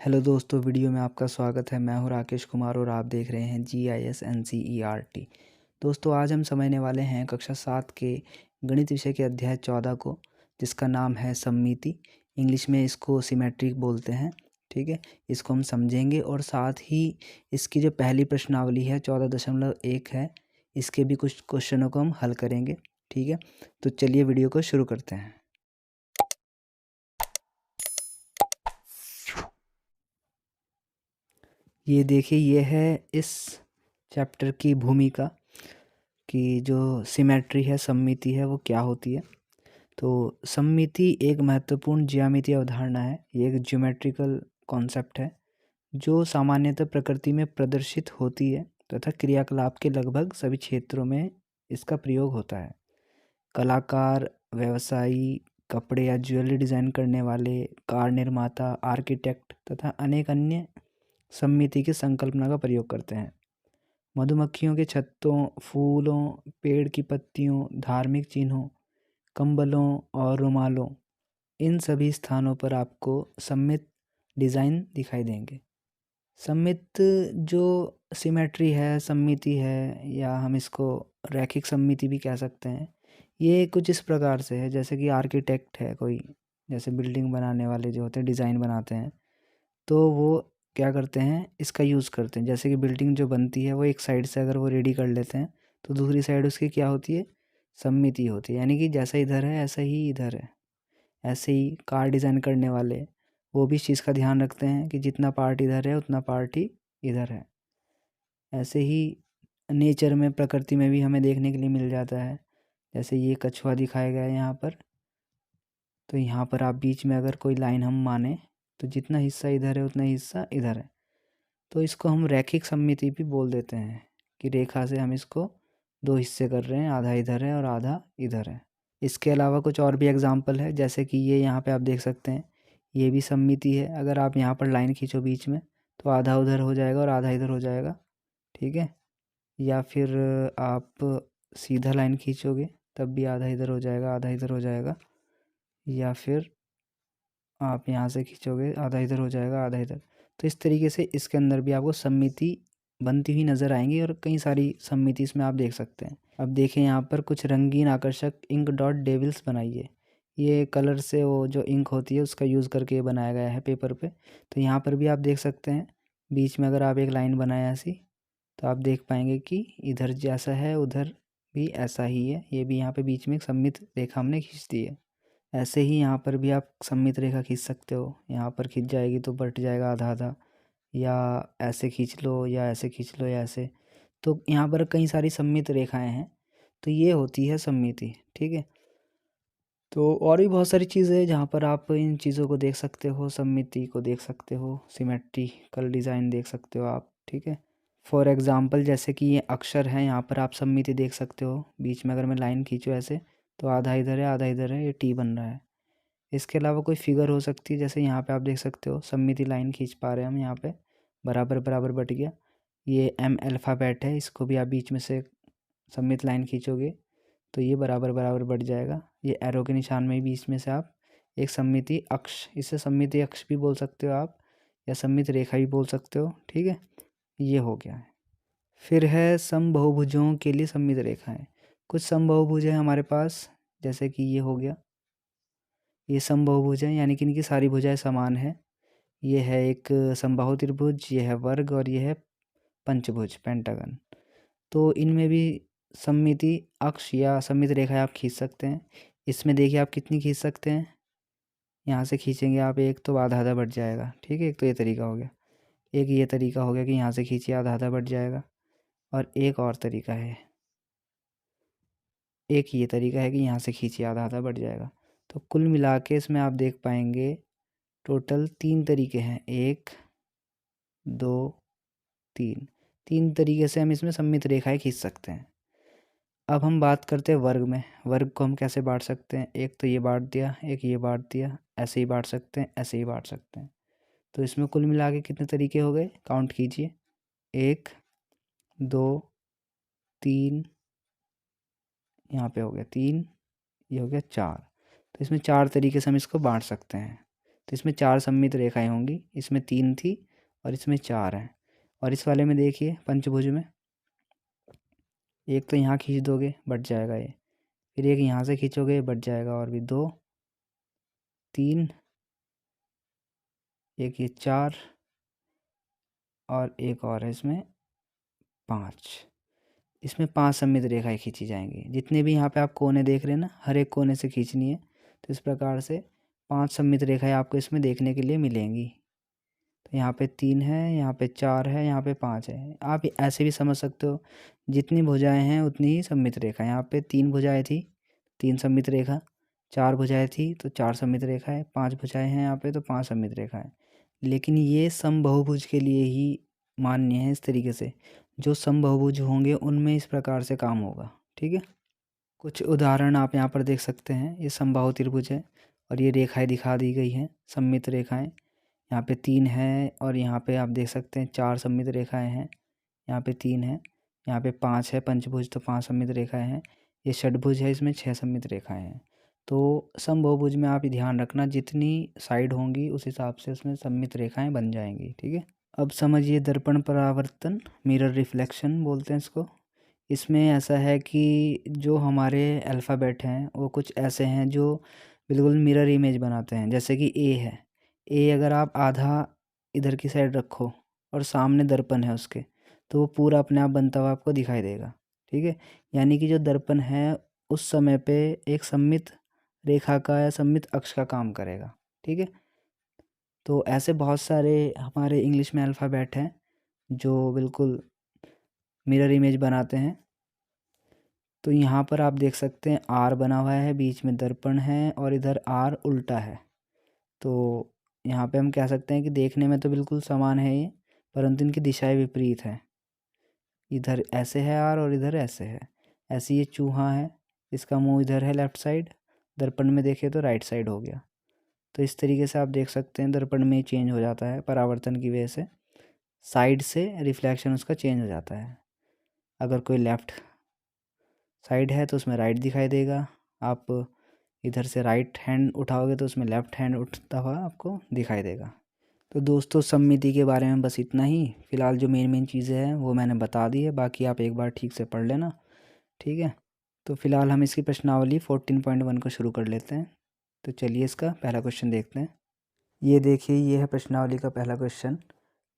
Hello दोस्तों, video में आपका स्वागत है। मैं हूं राकेश कुमार और आप देख रहे हैं GIS NCERT। दोस्तों, आज हम समझने वाले हैं कक्षा 7 के गणित विषय के अध्याय 14 को, जिसका नाम है सममिति। इंग्लिश में इसको सिमेट्रिक बोलते हैं। ठीक है, इसको हम समझेंगे और साथ ही इसकी जो पहली प्रश्नावली है 14.1 है, इसके भी कुछ क्वेश्चनों को हम हल करेंगे। ठीक है, तो चलिए वीडियो को शुरू करते हैं। ये देखिए, ये है इस चैप्टर की भूमिका कि जो सिमेट्री है, सममिति है, वो क्या होती है। तो सममिति एक महत्वपूर्ण ज्यामितीय अवधारणा है। ये एक ज्योमेट्रिकल कॉन्सेप्ट है जो सामान्यतः प्रकृति में प्रदर्शित होती है तथा क्रियाकलाप के लगभग सभी क्षेत्रों में इसका प्रयोग होता है। कलाकार, व्यवसायी, कपड़े या ज्वेलरी डिज़ाइन करने वाले, कार निर्माता, आर्किटेक्ट तथा अनेक अन्य सममिति की संकल्पना का प्रयोग करते हैं। मधुमक्खियों के छत्तों, फूलों, पेड़ की पत्तियों, धार्मिक चिन्हों, कंबलों और रुमालों, इन सभी स्थानों पर आपको सममित डिज़ाइन दिखाई देंगे। सममित जो सिमेट्री है, सममिति है, या हम इसको रैखिक सममिति भी कह सकते हैं। ये कुछ इस प्रकार से है, जैसे कि आर्किटेक्ट है कोई, जैसे बिल्डिंग बनाने वाले जो होते हैं, डिज़ाइन बनाते हैं, तो वो क्या करते हैं, इसका यूज़ करते हैं। जैसे कि बिल्डिंग जो बनती है वो एक साइड से अगर वो रेडी कर लेते हैं तो दूसरी साइड उसकी क्या होती है, सममिति होती है। यानी कि जैसा इधर है ऐसा ही इधर है। ऐसे ही कार डिज़ाइन करने वाले वो भी इस चीज़ का ध्यान रखते हैं कि जितना पार्ट इधर है उतना पार्ट ही इधर है। ऐसे ही नेचर में, प्रकृति में भी हमें देखने के लिए मिल जाता है। जैसे ये कछुआ दिखाया गया है यहाँ पर, तो यहाँ पर आप बीच में अगर कोई लाइन हम माने तो जितना हिस्सा इधर है उतना हिस्सा इधर है, तो इसको हम रैखिक सममिति भी बोल देते हैं कि रेखा से हम इसको दो हिस्से कर रहे हैं, आधा इधर है और आधा इधर है। इसके अलावा कुछ और भी एग्जांपल है, जैसे कि ये यहाँ पे आप देख सकते हैं, ये भी सममिति है। अगर आप यहाँ पर लाइन खींचो बीच में तो आधा उधर हो जाएगा और आधा इधर हो जाएगा। ठीक है, या फिर आप सीधा लाइन खींचोगे तब भी आधा इधर हो जाएगा, आधा इधर हो जाएगा। या फिर आप यहाँ से खींचोगे, आधा इधर हो जाएगा, आधा इधर। तो इस तरीके से इसके अंदर भी आपको सममिति बनती हुई नज़र आएंगी और कई सारी सममिति इसमें आप देख सकते हैं। अब देखें, यहाँ पर कुछ रंगीन आकर्षक इंक डॉट डेविल्स बनाइए। ये कलर से वो जो इंक होती है उसका यूज़ करके बनाया गया है पेपर पे। तो यहाँ पर भी आप देख सकते हैं, बीच में अगर आप एक लाइन बनाए ऐसी, तो आप देख पाएंगे कि इधर जैसा है उधर भी ऐसा ही है। ये भी यहाँ पे बीच में एक सममित रेखा हमने खींच दी है। ऐसे ही यहाँ पर भी आप सममित रेखा खींच सकते हो। यहाँ पर खींच जाएगी तो बट जाएगा आधा आधा, या ऐसे खींच लो या ऐसे खींच लो या ऐसे। तो यहाँ पर कई सारी सममित रेखाएं हैं, तो ये होती है सममिति। ठीक है, तो और भी बहुत सारी चीज़ें हैं जहाँ पर आप इन चीज़ों को देख सकते हो, सममिति को देख सकते हो, सिमेट्रिकल डिज़ाइन देख सकते हो आप। ठीक है, फॉर एग्ज़ाम्पल जैसे कि ये अक्षर हैं, यहाँ पर आप सममिति देख सकते हो। बीच में अगर मैं लाइन खींचूँ ऐसे तो आधा इधर है आधा इधर है, ये टी बन रहा है। इसके अलावा कोई फिगर हो सकती है, जैसे यहाँ पे आप देख सकते हो सममिति लाइन खींच पा रहे हैं हम। यहाँ पे बराबर बराबर बट गया। ये M अल्फ़ाबेट है, इसको भी आप बीच में से सममित लाइन खींचोगे तो ये बराबर बराबर बढ़ जाएगा। ये एरो के निशान में बीच में से आप एक सममिति अक्ष, इसे सममिति अक्ष भी बोल सकते हो आप, या सममित रेखा भी बोल सकते हो। ठीक है, ये हो गया है। फिर है समबाहुभुजों के लिए सममित रेखाएं। कुछ समबाहुभुज है हमारे पास, जैसे कि ये हो गया, ये समबाहुभुज है, यानी कि इनकी सारी भुजाएं समान है। ये है एक समबाहु त्रिभुज, ये है वर्ग और ये है पंचभुज, पेंटागन। तो इनमें भी सममिति अक्ष या सममित रेखाएं आप खींच सकते हैं। इसमें देखिए आप कितनी खींच सकते हैं, यहाँ से खींचेंगे आप एक तो आधा आधा बढ़ जाएगा। ठीक है, एक तो ये तरीका हो गया। एक ये तरीका हो गया कि यहाँ से खींचिए आधा आधा बढ़ जाएगा। और एक और तरीका है, एक ये तरीका है कि यहाँ से खींचिए आधा आधा बढ़ जाएगा। तो कुल मिला के इसमें आप देख पाएंगे टोटल 3 तरीके हैं, 1 2 3। 3 तरीके से हम इसमें सममित रेखाएं खींच सकते हैं। अब हम बात करते हैं वर्ग में। वर्ग को हम कैसे बांट सकते हैं, एक तो ये बांट दिया, एक ये बांट दिया, ऐसे ही बांट सकते हैं, ऐसे ही बांट सकते हैं। तो इसमें कुल मिला के कितने तरीके हो गए, काउंट कीजिए, 1 2 3, यहाँ पे हो गया 3, ये हो गया 4। तो इसमें 4 तरीके से हम इसको बांट सकते हैं। तो इसमें 4 सममित रेखाएं होंगी, इसमें 3 थी और इसमें 4 हैं। और इस वाले में देखिए पंचभुज में एक तो यहाँ खींच दोगे बट जाएगा ये, फिर एक यहाँ से खींचोगे बट जाएगा, और भी 2 3 एक ये 4 और एक और है इसमें 5। इसमें 5 सममित रेखाएं खींची जाएंगी। जितने भी यहाँ पे आप कोने देख रहे हैं ना, हर एक कोने से खींचनी है। तो इस प्रकार से 5 सममित रेखाएं आपको इसमें देखने के लिए मिलेंगी। तो यहाँ पे 3 है, यहाँ पे 4 है, यहाँ पे 5 है। आप ऐसे भी समझ सकते हो, जितनी भुजाएं हैं उतनी ही सममित रेखा। यहाँ पे 3 भुजाएं थी, 3 सममित रेखा, 4 भुजाएं थी तो 4 सममित रेखा है, 5 भुजाएं हैं यहाँ पे तो 5 सममित रेखा है। लेकिन ये समबाहुभुज के लिए ही मान्य है इस तरीके से। जो समबाहुभुज होंगे उनमें इस प्रकार से काम होगा, ठीक है। कुछ उदाहरण आप यहाँ पर देख सकते हैं। ये समबाहु त्रिभुज है और ये रेखाएं दिखा दी गई हैं, सममित रेखाएं। यहाँ पे 3 है और यहाँ पे आप देख सकते हैं 4 सममित रेखाएं हैं। यहाँ पे 3 है, यहाँ पे 5 है, पंचभुज तो 5 सममित रेखाएं हैं। ये षटभुज है, इसमें 6 सममित रेखाएं हैं। तो समबाहुभुज में आप ध्यान रखना, जितनी साइड होंगी उस हिसाब से उसमें सममित रेखाएं बन जाएंगी, ठीक है। अब समझिए दर्पण परावर्तन, मिरर रिफ्लेक्शन बोलते हैं इसको। इसमें ऐसा है कि जो हमारे अल्फ़ाबेट हैं वो कुछ ऐसे हैं जो बिल्कुल मिरर इमेज बनाते हैं। जैसे कि ए है, ए अगर आप आधा इधर की साइड रखो और सामने दर्पण है उसके, तो वो पूरा अपने आप बनता हुआ आपको दिखाई देगा, ठीक है। यानी कि जो दर्पण है उस समय पे एक सममित रेखा का या सममित अक्ष का काम करेगा, ठीक है। तो ऐसे बहुत सारे हमारे इंग्लिश में अल्फ़ाबेट हैं जो बिल्कुल मिरर इमेज बनाते हैं। तो यहाँ पर आप देख सकते हैं आर बना हुआ है, बीच में दर्पण है और इधर आर उल्टा है। तो यहाँ पे हम कह सकते हैं कि देखने में तो बिल्कुल समान है ये, परंतु इनकी दिशाएं विपरीत हैं। इधर ऐसे है आर और इधर ऐसे है। ऐसे ये चूहा है, इसका मुंह इधर है लेफ़्ट साइड, दर्पण में देखे तो राइट साइड हो गया। तो इस तरीके से आप देख सकते हैं दर्पण में चेंज हो जाता है परावर्तन की वजह से, साइड से रिफ्लेक्शन उसका चेंज हो जाता है। अगर कोई लेफ़्ट साइड है तो उसमें राइट दिखाई देगा, आप इधर से राइट हैंड उठाओगे तो उसमें लेफ़्ट हैंड उठता हुआ आपको दिखाई देगा। तो दोस्तों सममिति के बारे में बस इतना ही। फ़िलहाल जो मेन चीज़ें हैं वो मैंने बता दी है, बाकी आप एक बार ठीक से पढ़ लेना, ठीक है। तो फ़िलहाल हम इसकी प्रश्नावली 14.1 को शुरू कर लेते हैं। तो चलिए इसका पहला क्वेश्चन देखते हैं। ये देखिए, ये है प्रश्नावली का पहला क्वेश्चन।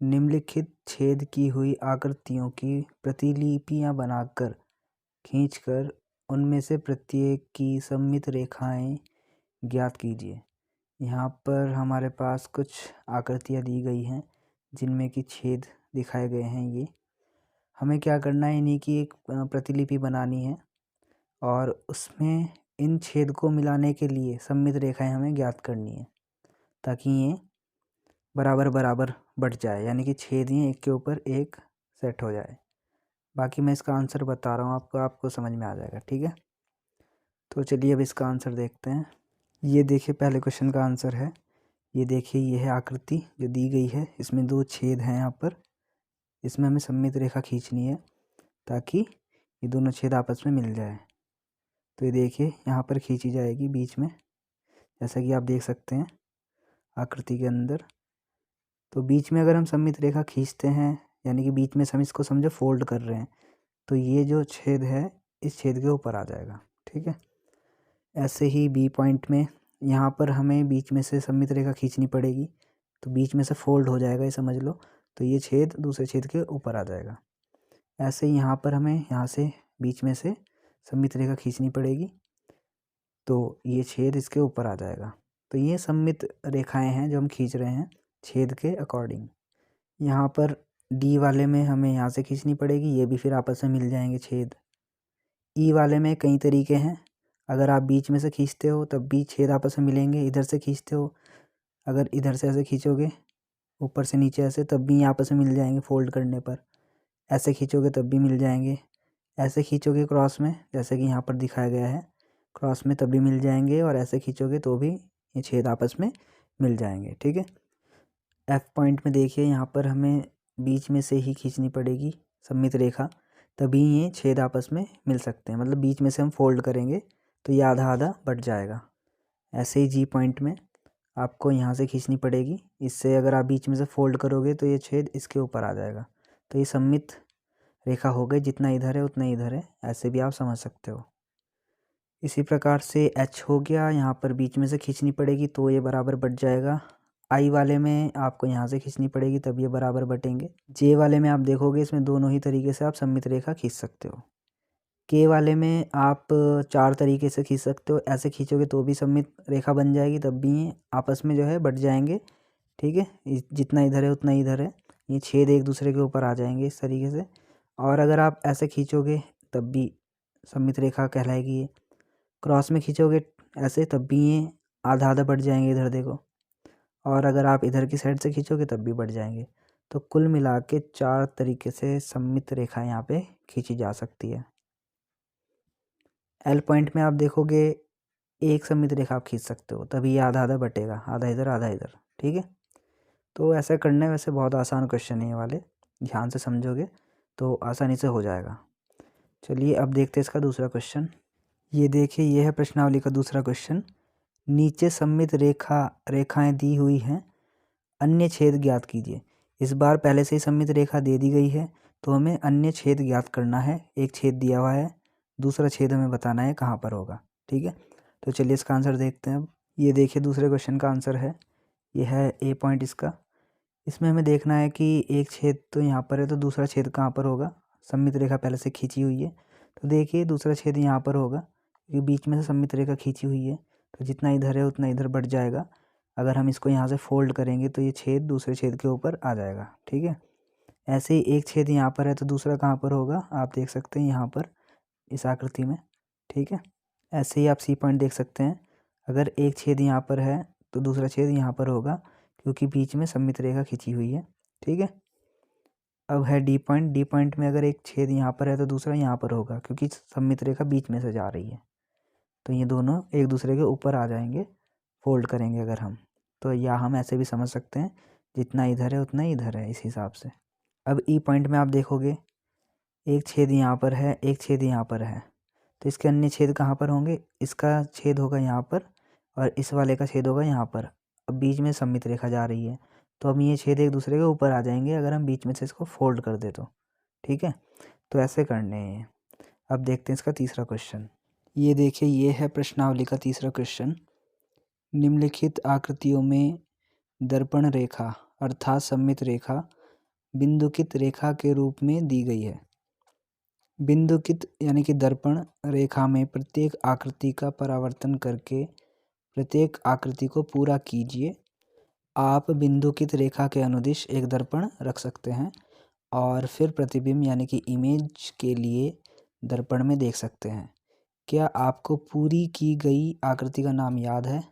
निम्नलिखित छेद की हुई आकृतियों की प्रतिलिपियाँ बनाकर खींचकर उनमें से प्रत्येक की सममित रेखाएं ज्ञात कीजिए। यहाँ पर हमारे पास कुछ आकृतियाँ दी गई हैं जिनमें कि छेद दिखाए गए हैं। ये हमें क्या करना है, इन्हीं की एक प्रतिलिपि बनानी है और उसमें इन छेद को मिलाने के लिए सममित रेखाएं हमें ज्ञात करनी है ताकि ये बराबर बराबर बढ़ जाए, यानी कि छेद ये एक के ऊपर एक सेट हो जाए। बाकी मैं इसका आंसर बता रहा हूँ आपको, आपको समझ में आ जाएगा, ठीक है। तो चलिए अब इसका आंसर देखते हैं। ये देखिए पहले क्वेश्चन का आंसर है। ये देखिए, ये है आकृति जो दी गई है, इसमें 2 छेद हैं यहाँ पर। इसमें हमें सममित रेखा खींचनी है ताकि ये दोनों छेद आपस में मिल जाए। तो ये देखिए यहाँ पर खींची जाएगी बीच में, जैसा कि आप देख सकते हैं आकृति के अंदर। तो बीच में अगर हम सममित रेखा खींचते हैं, यानी कि बीच में हम इसको समझो फोल्ड कर रहे हैं, तो ये जो छेद है इस छेद के ऊपर आ जाएगा, ठीक है। ऐसे ही बी पॉइंट में यहाँ पर हमें बीच में से सममित रेखा खींचनी पड़ेगी, तो बीच में से फोल्ड हो जाएगा, ये समझ लो। तो ये छेद दूसरे छेद के ऊपर आ जाएगा। ऐसे ही यहाँ पर हमें यहाँ से बीच में से सममित रेखा खींचनी पड़ेगी, तो ये छेद इसके ऊपर आ जाएगा। तो ये सममित रेखाएं हैं जो हम खींच रहे हैं छेद के अकॉर्डिंग। यहाँ पर डी वाले में हमें यहाँ से खींचनी पड़ेगी, ये भी फिर आपस में मिल जाएंगे छेद। ई वाले में कई तरीके हैं, अगर आप बीच में से खींचते हो तब भी छेद आपस में मिलेंगे। इधर से खींचते हो, अगर इधर से ऐसे खींचोगे ऊपर से नीचे ऐसे, तब भी आपस में मिल जाएंगे फोल्ड करने पर। ऐसे खींचोगे तब भी मिल जाएंगे। ऐसे खींचोगे क्रॉस में, जैसे कि यहाँ पर दिखाया गया है, क्रॉस में तब भी मिल जाएंगे। और ऐसे खींचोगे तो भी ये छेद आपस में मिल जाएंगे, ठीक है। एफ पॉइंट में देखिए, यहाँ पर हमें बीच में से ही खींचनी पड़ेगी सममित रेखा, तभी ये छेद आपस में मिल सकते हैं। मतलब बीच में से हम फोल्ड करेंगे तो ये आधा आधा बढ़ जाएगा। ऐसे ही जी पॉइंट में आपको यहाँ से खींचनी पड़ेगी। इससे अगर आप बीच में से फोल्ड करोगे तो ये छेद इसके ऊपर आ जाएगा। तो ये सममित रेखा हो गई, जितना इधर है उतना इधर है, ऐसे भी आप समझ सकते हो। इसी प्रकार से एच हो गया, यहाँ पर बीच में से खींचनी पड़ेगी तो ये बराबर बट जाएगा। आई वाले में आपको यहाँ से खींचनी पड़ेगी तब ये बराबर बटेंगे। जे वाले में आप देखोगे इसमें दोनों ही तरीके से आप सममित रेखा खींच सकते हो। के वाले में आप 4 तरीके से खींच सकते हो। ऐसे खींचोगे तो भी सममित रेखा बन जाएगी, तब भी ये आपस में जो है बट जाएंगे। ठीक है, जितना इधर है उतना इधर है, ये छेद एक दूसरे के ऊपर आ जाएंगे इस तरीके से। और अगर आप ऐसे खींचोगे तब भी सममित रेखा कहलाएगी ये। क्रॉस में खींचोगे ऐसे तब भी ये आधा आधा बढ़ जाएंगे, इधर देखो। और अगर आप इधर की साइड से खींचोगे तब भी बढ़ जाएंगे। तो कुल मिला के 4 तरीके से सममित रेखा यहाँ पे खींची जा सकती है। एल पॉइंट में आप देखोगे एक सममित रेखा आप खींच सकते हो, तभी ये आधा आधा बटेगा, आधा इधर आधा इधर। ठीक है, तो ऐसा करना है। वैसे बहुत आसान क्वेश्चन है ये वाले, ध्यान से समझोगे तो आसानी से हो जाएगा। चलिए अब देखते हैं इसका दूसरा क्वेश्चन। ये देखिए, ये है प्रश्नावली का दूसरा क्वेश्चन। नीचे सममित रेखाएं दी हुई हैं, अन्य छेद ज्ञात कीजिए। इस बार पहले से ही सममित रेखा दे दी गई है तो हमें अन्य छेद ज्ञात करना है। एक छेद दिया हुआ है, दूसरा छेद हमें बताना है कहाँ पर होगा। ठीक है, तो चलिए इसका आंसर देखते हैं अब। ये देखिए दूसरे क्वेश्चन का आंसर है, ये है ए पॉइंट इसका। इसमें हमें देखना है कि एक छेद तो यहाँ पर है तो दूसरा छेद कहाँ पर होगा। सममित रेखा पहले से खींची हुई है तो देखिए दूसरा छेद यहाँ पर होगा, क्योंकि बीच में से सममित रेखा खींची हुई है तो जितना इधर है उतना इधर बढ़ जाएगा। अगर हम इसको यहाँ से फोल्ड करेंगे तो ये छेद दूसरे छेद के ऊपर आ जाएगा। ठीक है, ऐसे ही एक छेद यहाँ पर है तो दूसरा कहाँ पर होगा, आप देख सकते हैं यहाँ पर इस आकृति में। ठीक है, ऐसे ही आप सी पॉइंट देख सकते हैं। अगर एक छेद यहाँ पर है तो दूसरा छेद यहाँ पर होगा, क्योंकि बीच में सममित रेखा खींची हुई है। ठीक है, अब है डी पॉइंट। डी पॉइंट में अगर एक छेद यहाँ पर है तो दूसरा यहाँ पर होगा, क्योंकि सममित रेखा बीच में से जा रही है। तो ये दोनों एक दूसरे के ऊपर आ जाएंगे फोल्ड करेंगे अगर हम, तो या हम ऐसे भी समझ सकते हैं जितना इधर है उतना इधर है, इस हिसाब से। अब ई पॉइंट में आप देखोगे एक छेद यहाँ पर है, एक छेद यहाँ पर है, तो इसके अन्य छेद कहाँ पर होंगे। इसका छेद होगा यहाँ पर और इस वाले का छेद होगा यहाँ पर। अब बीच में सममित रेखा जा रही है तो अब ये छेद एक दूसरे के ऊपर आ जाएंगे अगर हम बीच में से इसको फोल्ड कर दे तो। ठीक है, तो ऐसे करने हैं। अब देखते हैं इसका तीसरा क्वेश्चन। ये देखिए, ये है प्रश्नावली का तीसरा क्वेश्चन। निम्नलिखित आकृतियों में दर्पण रेखा अर्थात सममित रेखा बिंदुकित रेखा के रूप में दी गई है। बिंदुकित यानी कि दर्पण रेखा में प्रत्येक आकृति का परावर्तन करके प्रत्येक आकृति को पूरा कीजिए। आप बिंदुकित रेखा के अनुदिश एक दर्पण रख सकते हैं और फिर प्रतिबिंब यानी कि इमेज के लिए दर्पण में देख सकते हैं। क्या आपको पूरी की गई आकृति का नाम याद है?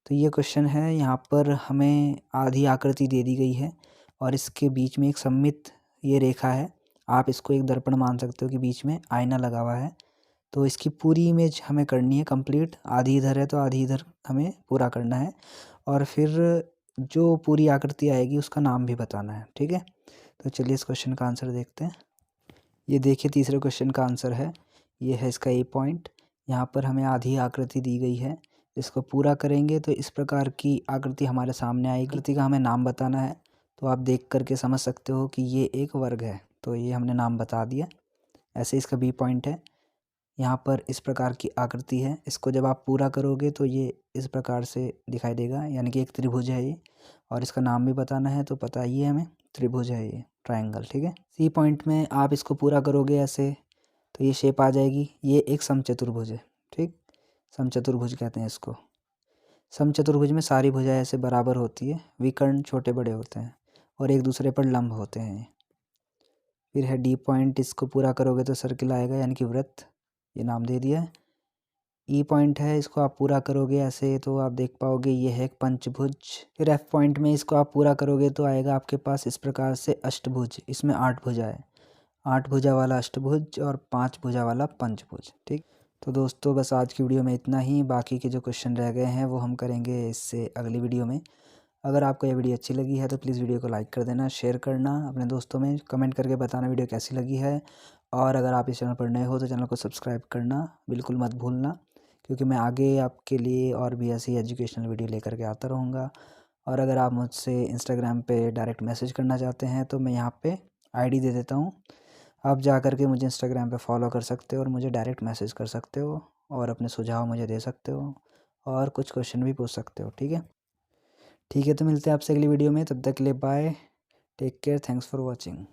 तो ये क्वेश्चन है। यहाँ पर हमें आधी आकृति दे दी गई है और इसके बीच में एक सममित ये रेखा है। आप इसको एक दर्पण मान सकते हो कि बीच में आईना लगा हुआ है। तो इसकी पूरी इमेज हमें करनी है कंप्लीट। आधी इधर है तो आधी इधर हमें पूरा करना है और फिर जो पूरी आकृति आएगी उसका नाम भी बताना है। ठीक है, तो चलिए इस क्वेश्चन का आंसर देखते हैं। ये देखिए तीसरे क्वेश्चन का आंसर है, ये है इसका ए पॉइंट। यहाँ पर हमें आधी आकृति दी गई है, इसको पूरा करेंगे तो इस प्रकार की आकृति हमारे सामने आएगी। आकृति का हमें नाम बताना है, तो आप देख करके समझ सकते हो कि ये एक वर्ग है, तो ये हमने नाम बता दिया। ऐसे इसका बी पॉइंट है, यहाँ पर इस प्रकार की आकृति है। इसको जब आप पूरा करोगे तो ये इस प्रकार से दिखाई देगा, यानी कि एक त्रिभुज है ये, और इसका नाम भी बताना है तो पता ही है हमें, त्रिभुज है ये, ट्रायंगल। ठीक है, सी पॉइंट में आप इसको पूरा करोगे ऐसे तो ये शेप आ जाएगी। ये एक समचतुर्भुज है। ठीक, समचतुर्भुज कहते हैं इसको। समचतुर्भुज में सारी भुजाएं ऐसे बराबर होती है, विकर्ण छोटे बड़े होते हैं और एक दूसरे पर लंब होते हैं। फिर है डी पॉइंट, इसको पूरा करोगे तो सर्किल आएगा यानी कि वृत्त, ये नाम दे दिया है। ई पॉइंट है, इसको आप पूरा करोगे ऐसे तो आप देख पाओगे ये है एक पंचभुज। फिर एफ पॉइंट में इसको आप पूरा करोगे तो आएगा आपके पास इस प्रकार से अष्टभुज। इसमें 8 भुजा है, 8 भुजा वाला अष्टभुज और 5 भुजा वाला पंचभुज। ठीक, तो दोस्तों बस आज की वीडियो में इतना ही। बाकी के जो क्वेश्चन रह गए हैं वो हम करेंगे इससे अगली वीडियो में। अगर आपको यह वीडियो अच्छी लगी है तो प्लीज़ वीडियो को लाइक कर देना, शेयर करना अपने दोस्तों में, कमेंट करके बताना वीडियो कैसी लगी है। और अगर आप इस चैनल पर नए हो तो चैनल को सब्सक्राइब करना बिल्कुल मत भूलना, क्योंकि मैं आगे आपके लिए और भी ऐसी एजुकेशनल वीडियो लेकर के आता रहूँगा। और अगर आप मुझसे इंस्टाग्राम पे डायरेक्ट मैसेज करना चाहते हैं तो मैं यहाँ पे आईडी दे देता हूँ, आप जा कर के मुझे इंस्टाग्राम पे फॉलो कर सकते हो और मुझे डायरेक्ट मैसेज कर सकते हो और अपने सुझाव मुझे दे सकते हो और कुछ क्वेश्चन भी पूछ सकते हो। ठीक है, ठीक है, तो मिलते हैं आपसे अगली वीडियो में। तब तक के लिए bye, take care, thanks for watching.